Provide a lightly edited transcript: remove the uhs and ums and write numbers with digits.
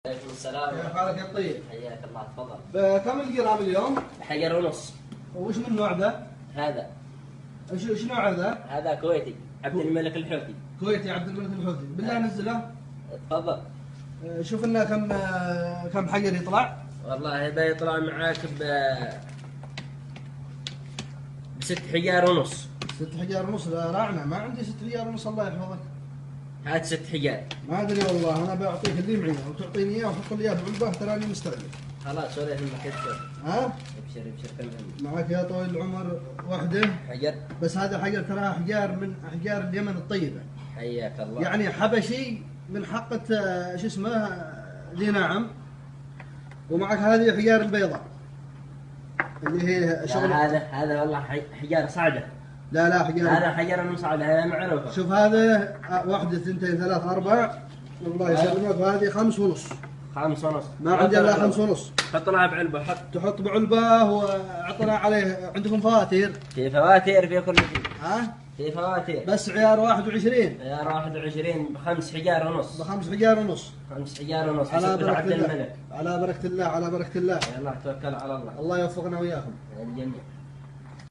عليكم السلام. كيف حالك يا طيب؟ حياك الله، تفضل. بكم الجرام اليوم؟ حجر ونص. وش من نوع ذا؟ هذا. ايش نوع ذا؟ هذا كويتي، عبد الملك الحوثي. كويتي عبد الملك الحوثي، بالله نزله. تفضل. شوف لنا كم حجر يطلع؟ والله بيطلع معاك بست حجار ونص. 6 حجار ونص. لا راعنا، ما عندي 6 حجار ونص الله يحفظك. هات 6 حجار. ما ادري والله، انا بعطيك اللي معي وتعطيني اياه وحط لي اياه بعلبه تراني مستعجل. خلاص ولا يهمك، ابشر. ها؟ ابشر كم هم. معك يا طويل العمر وحده. حجر. بس هذا الحجر تراها احجار من احجار اليمن الطيبه. حياك الله. يعني حبشي من حقة شو اسمه ذي نعم. ومعك هذه حجار البيضاء اللي هي شغل. هذا والله حجار صعدة. لا حجار. هذا حجر من صعدة، هذا معروفة. شوف هذا 1 2 3 4 الله يسلمك، وهذه 5 ونص. 5 ونص. ما عندي الا 5 ونص. حط لها بعلبة. تحط بعلبة وعطنا عليه. عندكم فواتير؟ في فواتير في كل شيء. ها؟ في فواتير. بس عيار 21. عيار 21 ب5 حجار ونص. ب5 حجار ونص. 5 حجار ونص. على بركة عبد الله. الملك. على بركة الله، على بركة الله. يلا توكل على الله. الله يوفقنا وياكم. الجميع.